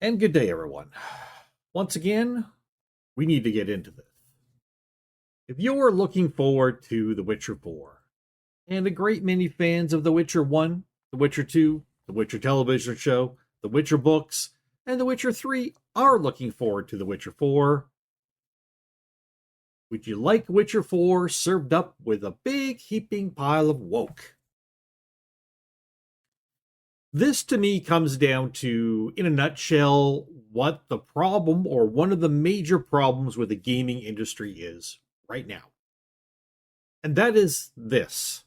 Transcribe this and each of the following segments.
And good day, everyone. Once again, we need to get into this. If you're looking forward to The Witcher 4, and a great many fans of The Witcher 1, The Witcher 2, The Witcher television show, The Witcher books, and The Witcher 3 are looking forward to The Witcher 4, would you like Witcher 4 served up with a big heaping pile of woke? This to me comes down to, in a nutshell, what the problem or one of the major problems with the gaming industry is right now. And that is this: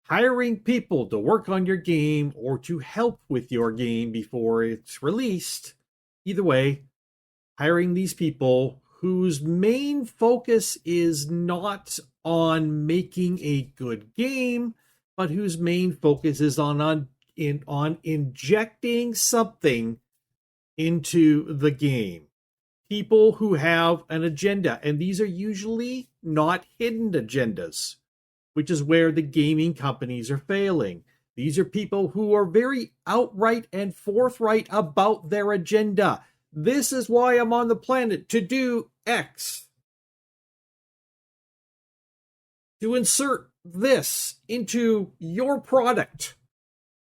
hiring people to work on your game or to help with your game before it's released. Either way, hiring these people whose main focus is not on making a good game, but whose main focus is on injecting something into the game. People who have an agenda, and these are usually not hidden agendas, which is where the gaming companies are failing. These are people who are very outright and forthright about their agenda. This is why I'm on the planet, to do X. To insert this into your product,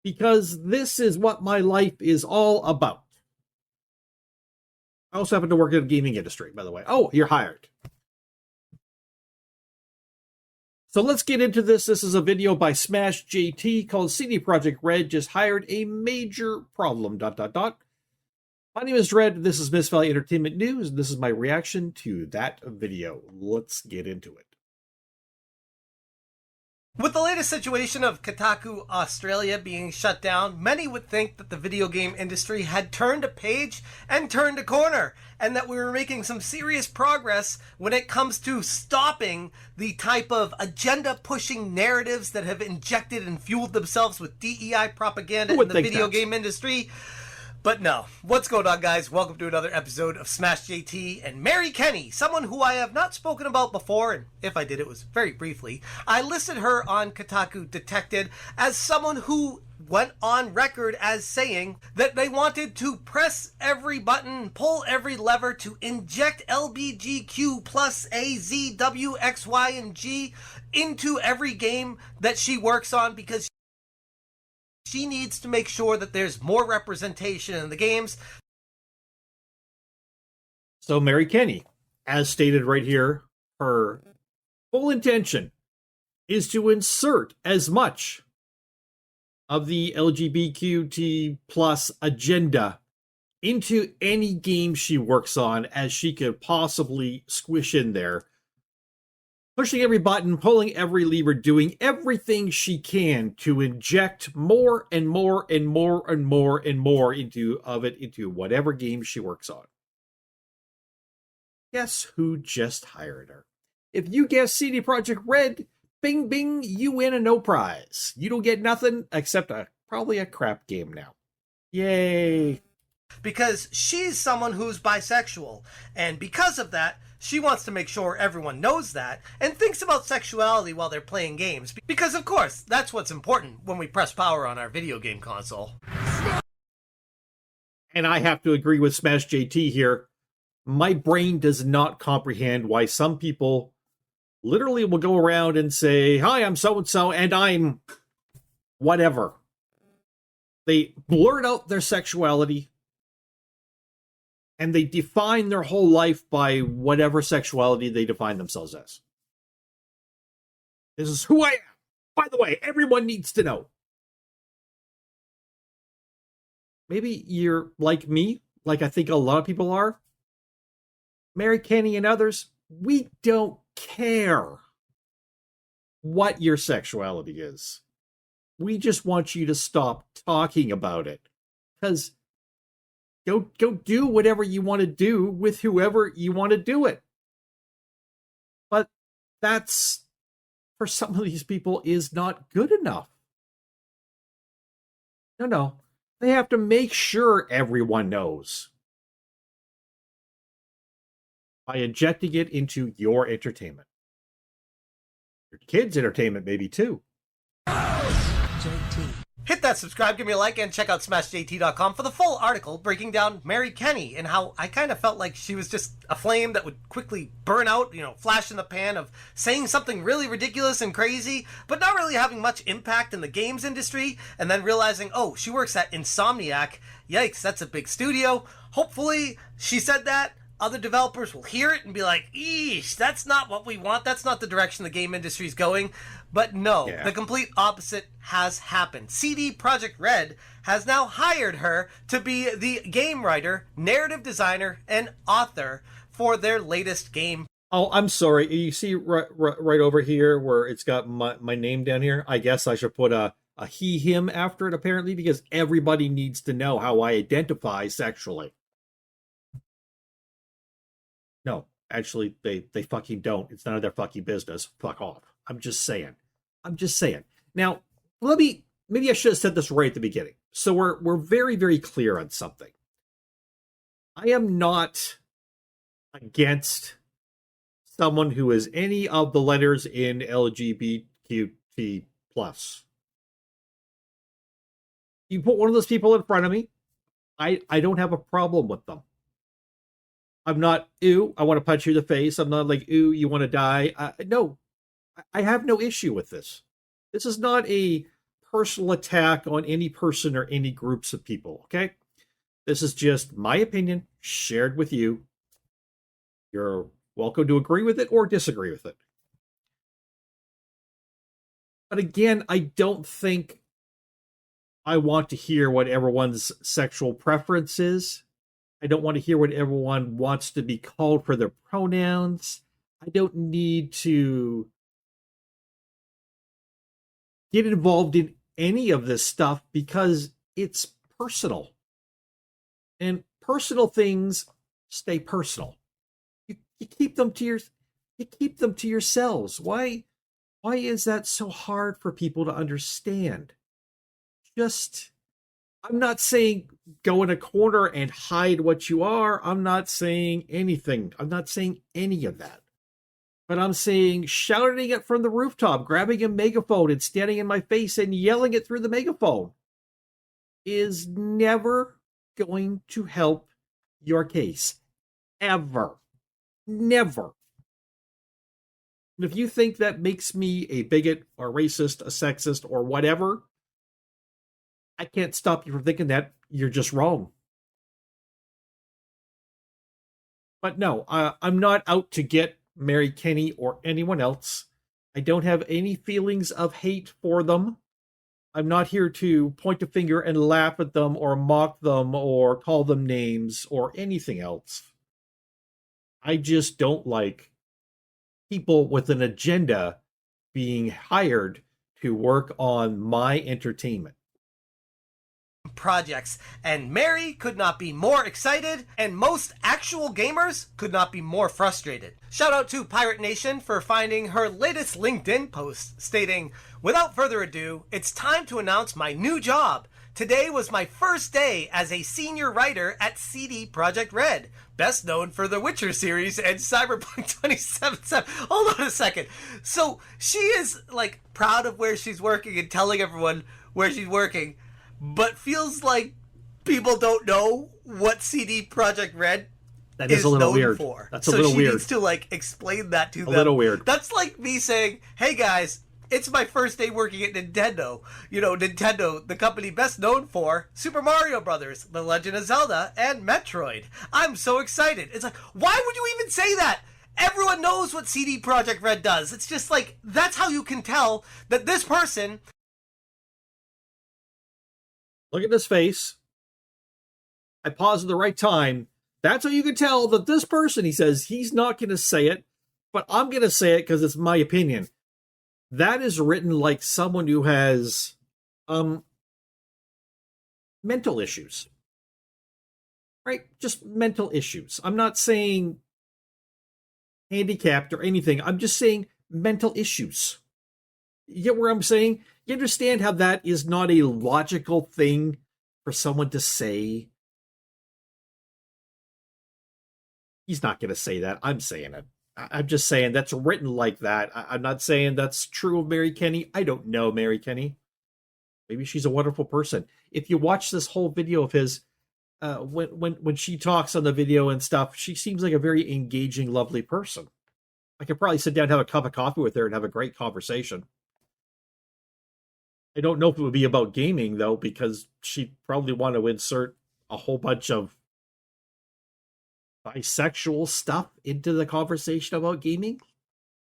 because this is what my life is all about. I also happen to work in the gaming industry, by the way. Oh, you're hired. So let's get into this. This is a video by Smash JT called CD Projekt Red just hired a major problem, ... My name is Red. This is Miss Valley Entertainment News. This is my reaction to that video. Let's get into it. With the latest situation of Kotaku Australia being shut down, many would think that the video game industry had turned a page and turned a corner, and that we were making some serious progress when it comes to stopping the type of agenda-pushing narratives that have injected and fueled themselves with DEI propaganda in the video game industry. But no. What's going on, guys? Welcome to another episode of Smash JT. And Mary Kenny, someone who I have not spoken about before, and if I did, it was very briefly. I listed her on Kotaku Detected as someone who went on record as saying that they wanted to press every button, pull every lever to inject LBGQ plus A, Z, W, X, Y, and G into every game that she works on, because she needs to make sure that there's more representation in the games. So Mary Kenny, as stated right here, her full intention is to insert as much of the LGBTQ plus agenda into any game she works on as she could possibly squish in there. Pushing every button, pulling every lever, doing everything she can to inject more and more and more and more and more into whatever game she works on. Guess who just hired her? If you guess CD Projekt Red, bing bing, you win a no prize. You don't get nothing except probably a crap game now. Yay. Because she's someone who's bisexual, and because of that, she wants to make sure everyone knows that and thinks about sexuality while they're playing games. Because, of course, that's what's important when we press power on our video game console. And I have to agree with Smash JT here. My brain does not comprehend why some people literally will go around and say, "Hi, I'm so-and-so, and I'm whatever." They blurt out their sexuality, and they define their whole life by whatever sexuality they define themselves as. This is who I am. By the way, everyone needs to know. Maybe you're like me, like I think a lot of people are. Mary Kenny and others, we don't care what your sexuality is. We just want you to stop talking about it. Because Go do whatever you want to do with whoever you want to do it. But that's, for some of these people, is not good enough. No. They have to make sure everyone knows by injecting it into your entertainment. Your kids' entertainment, maybe, too. JT. Hit that subscribe, give me a like, and check out smashjt.com for the full article breaking down Mary Kenny and how I kind of felt like she was just a flame that would quickly burn out, flash in the pan of saying something really ridiculous and crazy, but not really having much impact in the games industry, and then realizing, oh, she works at Insomniac. Yikes, that's a big studio. Hopefully, she said that. Other developers will hear it and be like, eesh, that's not what we want. That's not the direction the game industry is going. But no, The complete opposite has happened. CD Projekt Red has now hired her to be the game writer, narrative designer, and author for their latest game. Oh, I'm sorry. You see right over here where it's got my name down here? I guess I should put a he, him after it, apparently, because everybody needs to know how I identify sexually. No, actually, they fucking don't. It's none of their fucking business. Fuck off. I'm just saying. Now, maybe I should have said this right at the beginning. So we're very, very clear on something. I am not against someone who is any of the letters in LGBTQ+. You put one of those people in front of me, I don't have a problem with them. I'm not, ooh, I want to punch you in the face. I'm not like, ooh, you want to die. No, I have no issue with this. This is not a personal attack on any person or any groups of people, okay? This is just my opinion shared with you. You're welcome to agree with it or disagree with it. But again, I don't think I want to hear what everyone's sexual preference is. I don't want to hear what everyone wants to be called for their pronouns. I don't need to get involved in any of this stuff because it's personal. And personal things stay personal. You keep them to yourselves. Why is that so hard for people to understand? I'm not saying go in a corner and hide what you are. I'm not saying anything. I'm not saying any of that. But I'm saying shouting it from the rooftop, grabbing a megaphone and standing in my face and yelling it through the megaphone is never going to help your case. Ever. Never. And if you think that makes me a bigot or racist, a sexist, or whatever, I can't stop you from thinking that. You're just wrong. But no, I'm not out to get Mary Kenny or anyone else. I don't have any feelings of hate for them. I'm not here to point a finger and laugh at them or mock them or call them names or anything else. I just don't like people with an agenda being hired to work on my entertainment. Projects, and Mary could not be more excited, and most actual gamers could not be more frustrated. Shout out to Pirate Nation for finding her latest LinkedIn post stating, "Without further ado, it's time to announce my new job. Today was my first day as a senior writer at CD Projekt Red, best known for the Witcher series and Cyberpunk 2077. Hold on a second. So she is like proud of where she's working and telling everyone where she's working, but feels like people don't know what CD Projekt Red that is a little weird. For. That's a little weird. So she needs to like explain that to them. A little weird. That's like me saying, "Hey guys, it's my first day working at Nintendo. You know, Nintendo, the company best known for Super Mario Brothers, The Legend of Zelda, and Metroid. I'm so excited." It's like, why would you even say that? Everyone knows what CD Projekt Red does. It's just like, that's how you can tell that this person... Look at this face. I paused at the right time. That's how you can tell that this person, he says, he's not going to say it, but I'm going to say it because it's my opinion. That is written like someone who has mental issues. Right? Just mental issues. I'm not saying handicapped or anything. I'm just saying mental issues. You get where I'm saying? You understand how that is not a logical thing for someone to say? He's not going to say that. I'm saying it. I'm just saying that's written like that. I'm not saying that's true of Mary Kenny. I don't know Mary Kenny. Maybe she's a wonderful person. If you watch this whole video of his, when she talks on the video and stuff, she seems like a very engaging, lovely person. I could probably sit down and have a cup of coffee with her and have a great conversation. I don't know if it would be about gaming though, because she'd probably want to insert a whole bunch of bisexual stuff into the conversation about gaming,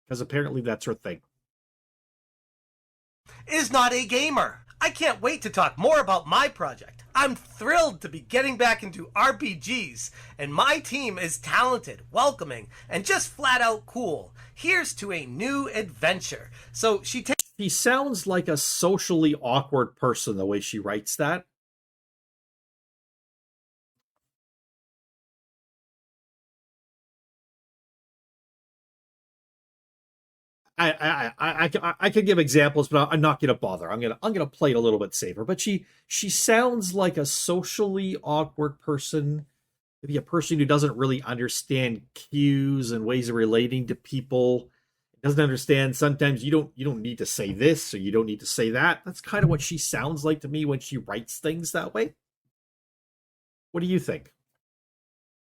because apparently that's her thing. Is not a gamer. I can't wait to talk more about my project. I'm thrilled to be getting back into RPGs, and my team is talented, welcoming, and just flat out cool. Here's to a new adventure. So she sounds like a socially awkward person the way she writes that. I could give examples, but I'm not going to bother. I'm gonna play it a little bit safer. But she sounds like a socially awkward person, maybe a person who doesn't really understand cues and ways of relating to people. Doesn't understand sometimes you don't need to say this or you don't need to say that. That's kind of what she sounds like to me when she writes things that way. What do you think?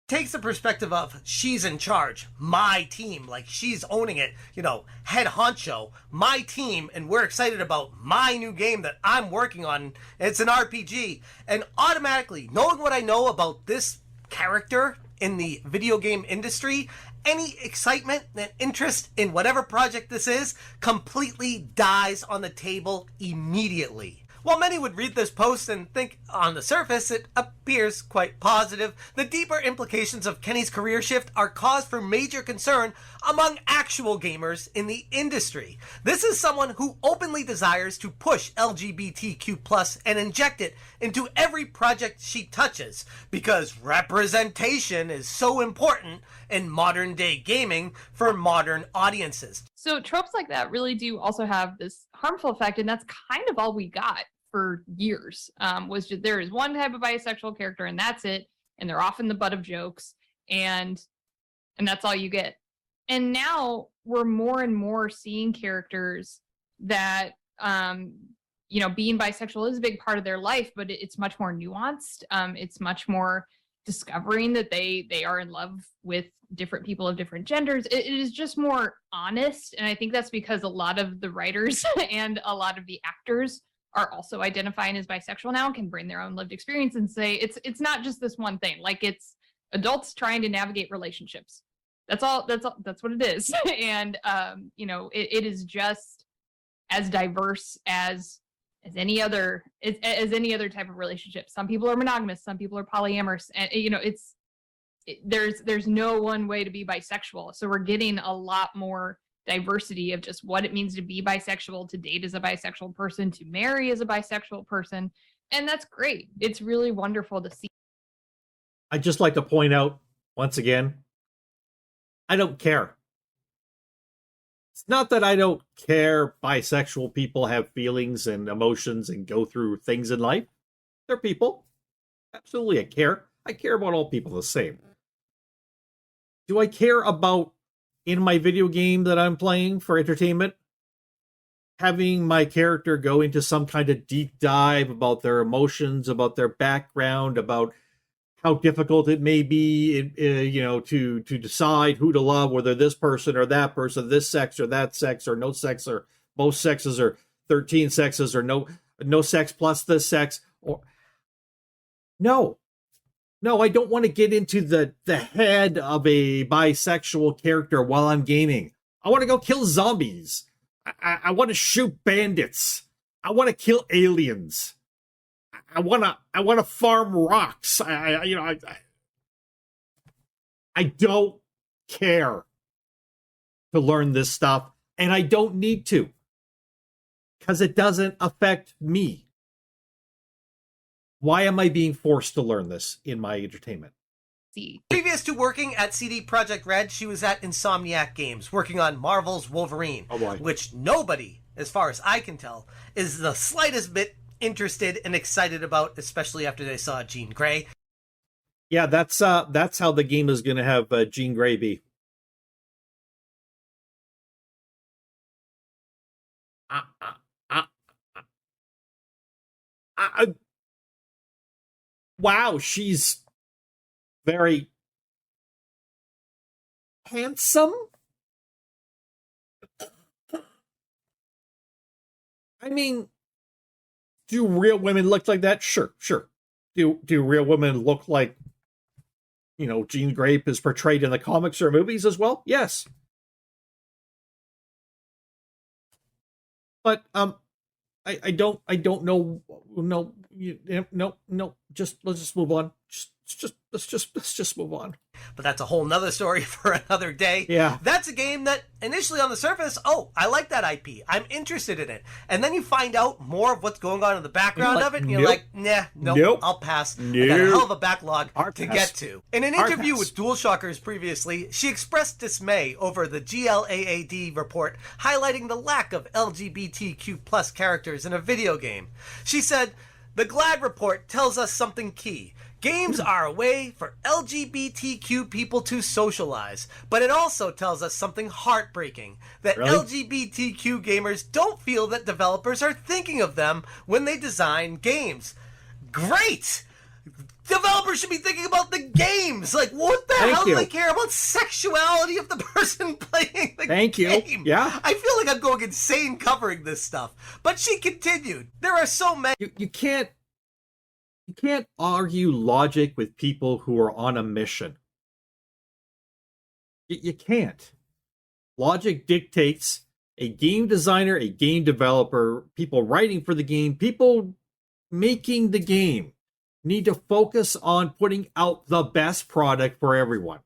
Takes the perspective of she's in charge, my team, like she's owning it, head honcho, my team, and we're excited about my new game that I'm working on. It's an RPG, and automatically knowing what I know about this character in the video game industry, any excitement and interest in whatever project this is completely dies on the table immediately. While many would read this post and think on the surface it appears quite positive, the deeper implications of Kenny's career shift are cause for major concern among actual gamers in the industry. This is someone who openly desires to push LGBTQ+ and inject it into every project she touches, because representation is so important in modern day gaming for modern audiences. So tropes like that really do also have this harmful effect, and that's kind of all we got for years. Was just there is one type of bisexual character and that's it, and they're often the butt of jokes, and that's all you get. And now we're more and more seeing characters that being bisexual is a big part of their life, but it's much more nuanced. It's much more discovering that they are in love with different people of different genders. It is just more honest, and I think that's because a lot of the writers and a lot of the actors are also identifying as bisexual now and can bring their own lived experience and say it's not just this one thing. Like, it's adults trying to navigate relationships. That's what it is. And it is just as diverse as any other type of relationship. Some people are monogamous, some people are polyamorous, and there's no one way to be bisexual. So we're getting a lot more diversity of just what it means to be bisexual, to date as a bisexual person, to marry as a bisexual person. And that's great. It's really wonderful to see. I'd just like to point out once again, I don't care. It's not that I don't care bisexual people have feelings and emotions and go through things in life. They're people. Absolutely, I care. I care about all people the same. Do I care about, in my video game that I'm playing for entertainment, having my character go into some kind of deep dive about their emotions, about their background, about how difficult it may be, to decide who to love, whether this person or that person, this sex or that sex, or no sex, or both sexes, or 13 sexes, or no sex plus this sex, or no, I don't want to get into the head of a bisexual character while I'm gaming. I want to go kill zombies. I want to shoot bandits. I want to kill aliens. I want to farm rocks. I don't care to learn this stuff, and I don't need to, because it doesn't affect me. Why am I being forced to learn this in my entertainment? Previous to working at CD Projekt Red, she was at Insomniac Games, working on Marvel's Wolverine, which nobody, as far as I can tell, is the slightest bit interested and excited about, especially after they saw Jean Grey. Yeah, that's how the game is going to have Jean Grey be. wow, she's very handsome. I mean, do real women look like that? Sure. Do real women look like, Jean Grey is portrayed in the comics or movies as well? Yes. But I don't know. No, no. Let's just move on. Let's just move on. But that's a whole nother story for another day. Yeah. That's a game that initially on the surface, oh, I like that IP. I'm interested in it. And then you find out more of what's going on in the background of it, and you're like, nah, nope, I'll pass. I got a hell of a backlog to get to. In an interview with DualShockers previously, she expressed dismay over the GLAAD report highlighting the lack of LGBTQ plus characters in a video game. She said, the GLAAD report tells us something key. Games are a way for LGBTQ people to socialize, but it also tells us something heartbreaking, that Really? LGBTQ gamers don't feel that developers are thinking of them when they design games. Great! Developers should be thinking about the games! Like, what the hell do they care about sexuality of the person playing the game? Yeah. I feel like I'm going insane covering this stuff. But she continued, there are so many... You can't argue logic with people who are on a mission. You can't. Logic dictates a game designer, a game developer, people writing for the game, people making the game need to focus on putting out the best product for everyone.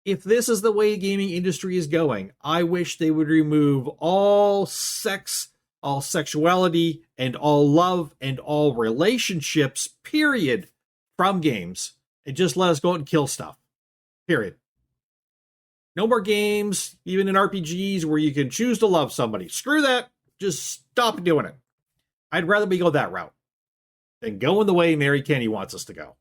If this is the way the gaming industry is going, I wish they would remove all sexuality, and all love, and all relationships, period, from games, and just let us go out and kill stuff. Period. No more games, even in RPGs, where you can choose to love somebody. Screw that. Just stop doing it. I'd rather we go that route than going the way Mary Kenny wants us to go.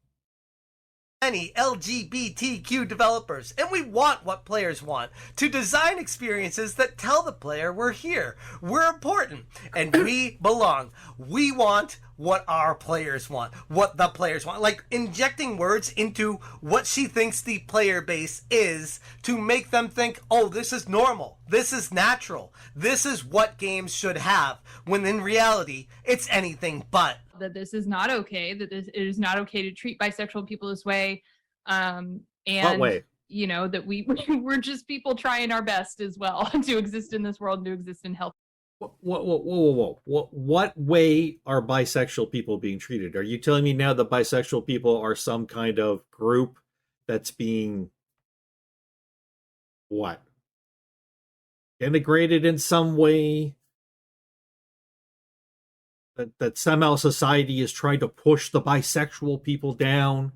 Many LGBTQ developers, and we want what players want, to design experiences that tell the player we're here, we're important, and we belong. We want what our players want, what the players want. Like injecting words into what she thinks the player base is to make them think, oh, this is normal, this is natural, this is what games should have, when in reality, it's anything but. That this is not okay, that it is not okay to treat bisexual people this way. And, What way? That we're just people trying our best as well to exist in this world and to exist in health. Whoa. What way are bisexual people being treated? Are you telling me now that bisexual people are some kind of group that's being, what? Integrated in some way? That somehow society is trying to push the bisexual people down,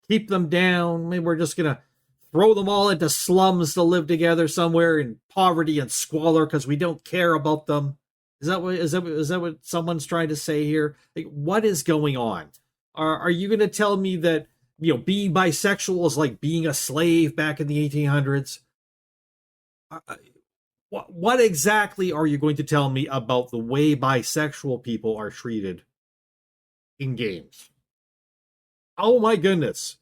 keep them down. Maybe we're just going to throw them all into slums to live together somewhere in poverty and squalor because we don't care about them. Is that what someone's trying to say here? Like, what is going on? Are you going to tell me that, being bisexual is like being a slave back in the 1800s? What exactly are you going to tell me about the way bisexual people are treated in games? Oh my goodness.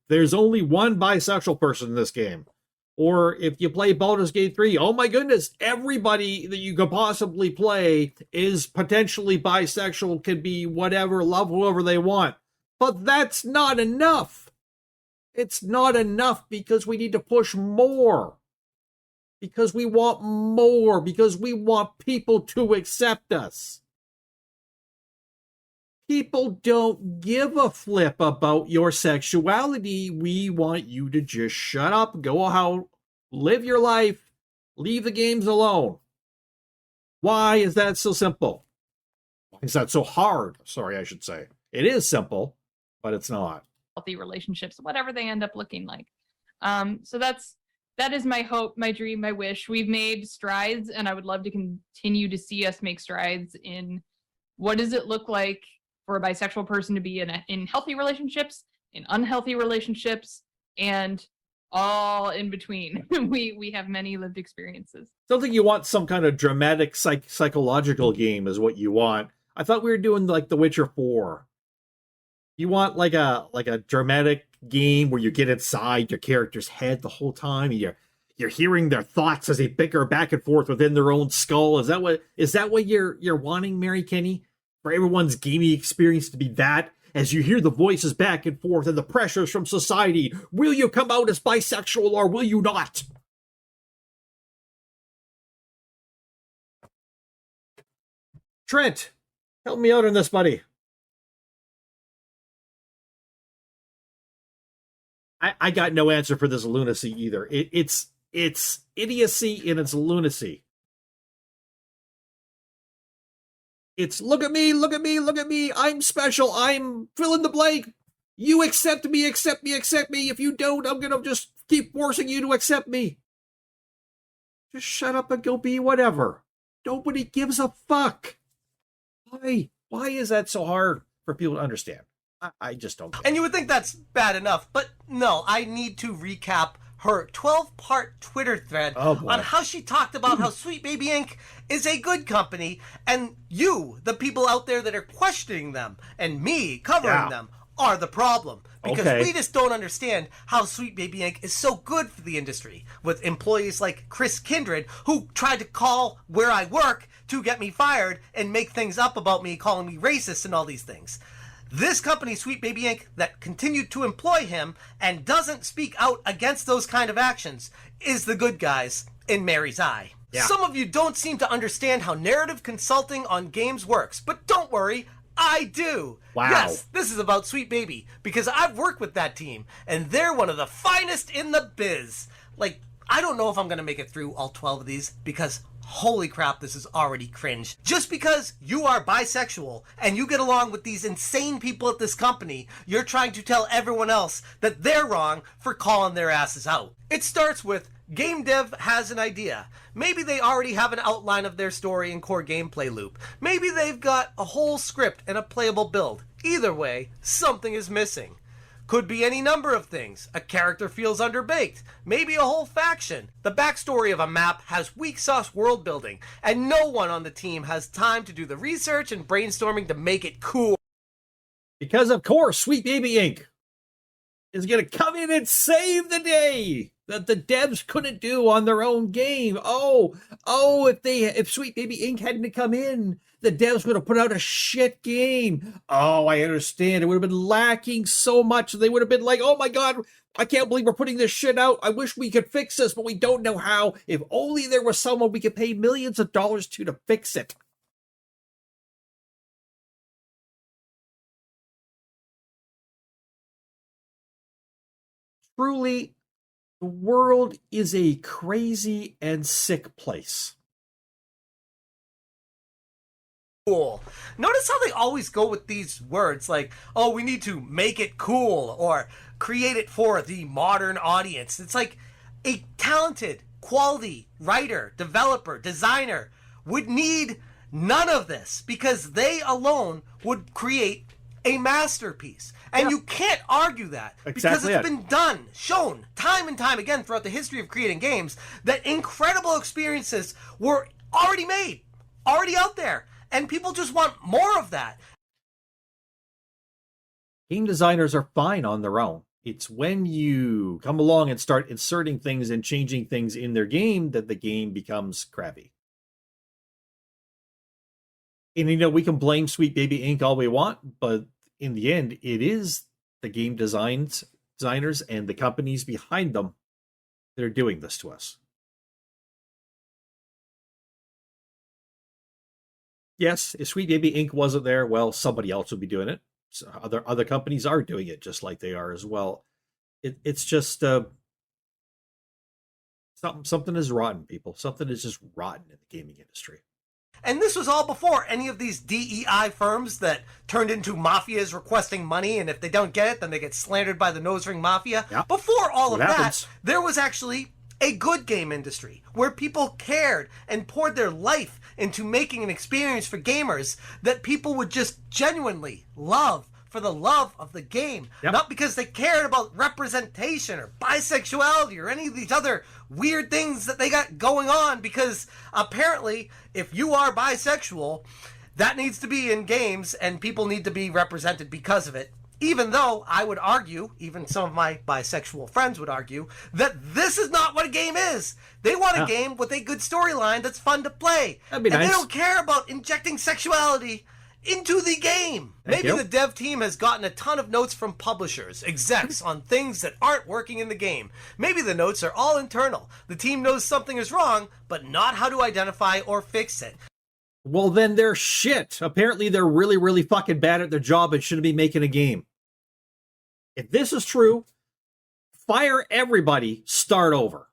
There's only one bisexual person in this game. Or if you play Baldur's Gate 3, oh my goodness, everybody that you could possibly play is potentially bisexual, can be whatever, love whoever they want. But that's not enough. It's not enough because we need to push more. Because we want more. Because we want people to accept us. People don't give a flip about your sexuality. We want you to just shut up, go out, live your life, leave the games alone. Why is that so simple? Why is that so hard? Sorry, I should say. It is simple, but it's not. Healthy relationships, whatever they end up looking like. So that is my hope, my dream, my wish. We've made strides, and I would love to continue to see us make strides in what does it look like for a bisexual person to be in healthy relationships, in unhealthy relationships, and all in between. We have many lived experiences. Don't think you want some kind of dramatic psychological game is what you want. I thought we were doing like The Witcher 4. You want like a dramatic game where you get inside your character's head the whole time. You're hearing their thoughts as they bicker back and forth within their own skull. Is that what you're wanting, Mary Kenny? For everyone's gaming experience to be that? As you hear the voices back and forth and the pressures from society, will you come out as bisexual or will you not? Trent, help me out on this, buddy. I got no answer for this lunacy either. It's idiocy in its lunacy. It's look at me, look at me, look at me. I'm special. I'm fill in the blank. You accept me, accept me, accept me. If you don't, I'm going to just keep forcing you to accept me. Just shut up and go be whatever. Nobody gives a fuck. Why? Why is that so hard for people to understand? I just don't. And you would think that's bad enough, but no, I need to recap her 12-part Twitter thread on how she talked about how Sweet Baby Inc. is a good company, and you, the people out there that are questioning them, and me covering them, are the problem. Because we just don't understand how Sweet Baby Inc. is so good for the industry, with employees like Chris Kindred, who tried to call where I work to get me fired and make things up about me, calling me racist and all these things. This company, Sweet Baby Inc., that continued to employ him and doesn't speak out against those kind of actions is the good guys in Mary's eye. Yeah. Some of you don't seem to understand how narrative consulting on games works, but don't worry, I do. Wow. Yes, this is about Sweet Baby, because I've worked with that team, and they're one of the finest in the biz. Like, I don't know if I'm going to make it through all 12 of these, because holy crap, this is already cringe. Just because you are bisexual and you get along with these insane people at this company, you're trying to tell everyone else that they're wrong for calling their asses out. It starts with game dev has an idea. Maybe they already have an outline of their story and core gameplay loop. Maybe they've got a whole script and a playable build. Either way, something is missing. Could be any number of things. A character feels underbaked. Maybe a whole faction. The backstory of a map has weak sauce world building, and no one on the team has time to do the research and brainstorming to make it cool. Because of course, Sweet Baby Inc. is going to come in and save the day that the devs couldn't do on their own game. If Sweet Baby Inc. hadn't come in, the devs would have put out a shit game. Oh, I understand. It would have been lacking so much. They would have been like, oh my God, I can't believe we're putting this shit out. I wish we could fix this, but we don't know how. If only there was someone we could pay millions of dollars to fix it. Truly, the world is a crazy and sick place. Cool. Notice how they always go with these words like, oh, we need to make it cool or create it for the modern audience. It's like a talented, quality writer, developer, designer would need none of this because they alone would create a masterpiece. And you can't argue that because it's been done, shown time and time again throughout the history of creating games that incredible experiences were already made, already out there. And people just want more of that. Game designers are fine on their own. It's when you come along and start inserting things and changing things in their game that the game becomes crappy. And, we can blame Sweet Baby Inc. all we want, but in the end, it is the game designers and the companies behind them that are doing this to us. Yes, if Sweet Baby Inc. wasn't there, well, somebody else would be doing it. So other companies are doing it just like they are as well. It's just something is rotten, people. Something is just rotten in the gaming industry. And this was all before any of these DEI firms that turned into mafias requesting money, and if they don't get it, then they get slandered by the nose ring mafia. Yeah. Before all of that, there was actually a good game industry where people cared and poured their life into making an experience for gamers that people would just genuinely love for the love of the game, Yep. not because they cared about representation or bisexuality or any of these other weird things that they got going on, because apparently if you are bisexual, that needs to be in games and people need to be represented because of it. Even though I would argue, even some of my bisexual friends would argue, that this is not what a game is. They want a game with a good storyline that's fun to play. That'd be and nice. They don't care about injecting sexuality into the game. Thank Maybe you. the dev team has gotten a ton of notes from publishers, execs, on things that aren't working in the game. Maybe the notes are all internal. The team knows something is wrong, but not how to identify or fix it. Well, then they're shit. Apparently they're really, really fucking bad at their job and shouldn't be making a game. If this is true, fire everybody, start over.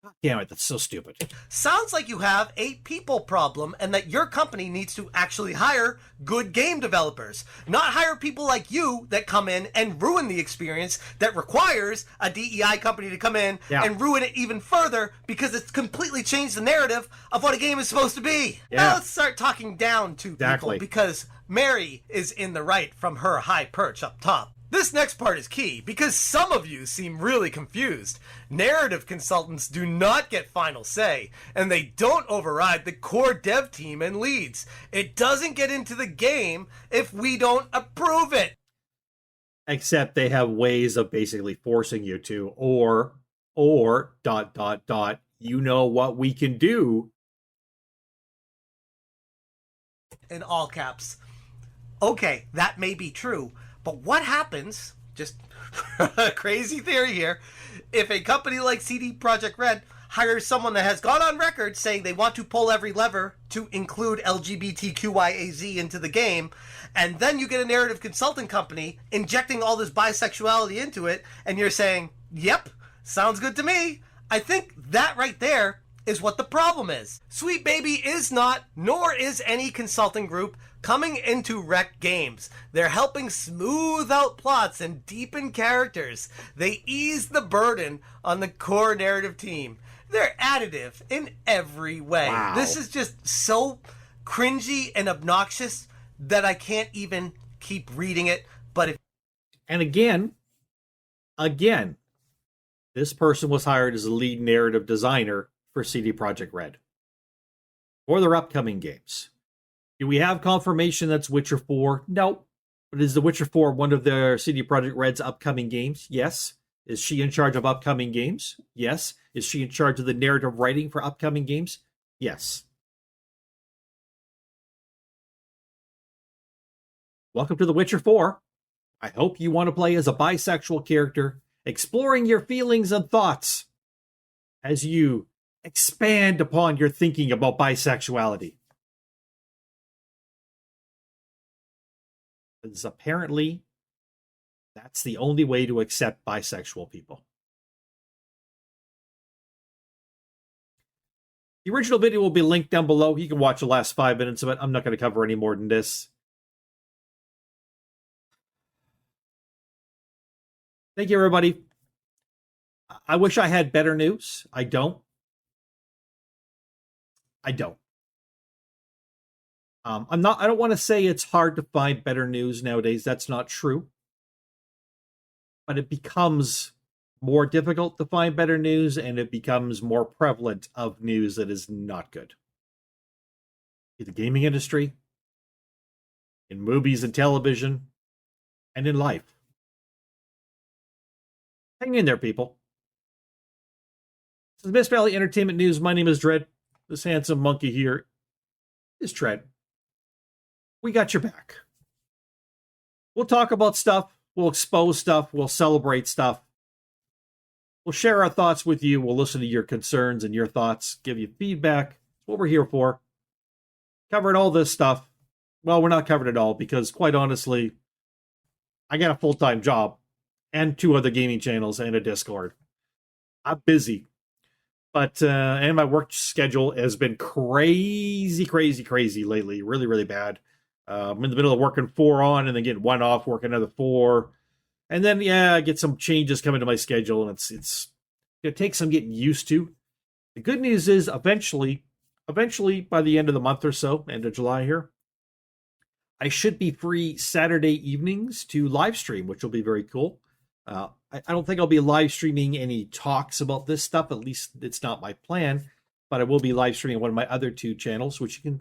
God damn it, that's so stupid. Sounds like you have a people problem and that your company needs to actually hire good game developers, not hire people like you that come in and ruin the experience that requires a DEI company to come in and ruin it even further because it's completely changed the narrative of what a game is supposed to be. Now let's start talking down to people because Mary is in the right from her high perch up top. This next part is key because some of you seem really confused. Narrative consultants do not get final say, and they don't override the core dev team and leads. It doesn't get into the game if we don't approve it. Except they have ways of basically forcing you to, or, you know what we can do. In all caps. Okay, that may be true. But what happens, just a crazy theory here, if a company like CD Projekt Red hires someone that has gone on record saying they want to pull every lever to include LGBTQIAZ into the game, and then you get a narrative consulting company injecting all this bisexuality into it, and you're saying, yep, sounds good to me. I think that right there is what the problem is. Sweet Baby is not, nor is any consulting group, coming into Rec Games. They're helping smooth out plots and deepen characters. They ease the burden on the core narrative team. They're additive in every way. Wow. This is just so cringy and obnoxious that I can't even keep reading it. But if And again, this person was hired as a lead narrative designer for CD Projekt Red for their upcoming games. Do we have confirmation that's Witcher 4? No. But is The Witcher 4 one of their CD Projekt Red's upcoming games? Yes. Is she in charge of upcoming games? Yes. Is she in charge of the narrative writing for upcoming games? Yes. Welcome to The Witcher 4. I hope you want to play as a bisexual character, exploring your feelings and thoughts as you expand upon your thinking about bisexuality. Because apparently, that's the only way to accept bisexual people. The original video will be linked down below. You can watch the last 5 minutes of it. I'm not going to cover any more than this. Thank you, everybody. I wish I had better news. I don't. I don't want to say it's hard to find better news nowadays. That's not true. But it becomes more difficult to find better news, and it becomes more prevalent of news that is not good. In the gaming industry, in movies and television, and in life. Hang in there, people. This is Miss Valley Entertainment News. My name is Dread. This handsome monkey here is Tread. We got your back. We'll talk about stuff. We'll expose stuff. We'll celebrate stuff. We'll share our thoughts with you. We'll listen to your concerns and your thoughts, give you feedback. That's what we're here for. Covering all this stuff. Well, we're not covering it all because, quite honestly, I got a full-time job and 2 other gaming channels and a Discord. I'm busy. But, and my work schedule has been crazy lately. Really, really bad. I'm in the middle of working 4 on and then getting 1 off, work another 4. And then, I get some changes coming to my schedule, and it's going to take some getting used to. The good news is eventually, by the end of the month or so, end of July here, I should be free Saturday evenings to live stream, which will be very cool. I don't think I'll be live streaming any talks about this stuff. At least it's not my plan. But I will be live streaming one of my other 2 channels, which you can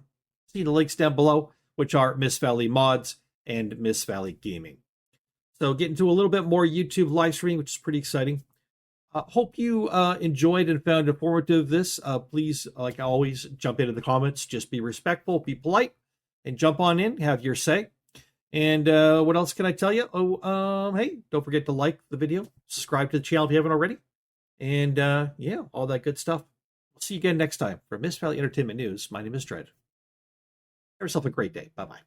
see the links down below, which are Miss Valley Mods and Miss Valley Gaming. So get into a little bit more YouTube live streaming, which is pretty exciting. Hope you enjoyed and found informative this. Please, like always, jump into the comments. Just be respectful, be polite, and jump on in, have your say. And what else can I tell you? Hey, don't forget to like the video, subscribe to the channel if you haven't already. And yeah, all that good stuff. We'll see you again next time for Miss Valley Entertainment News. My name is Dread. Have yourself a great day. Bye-bye.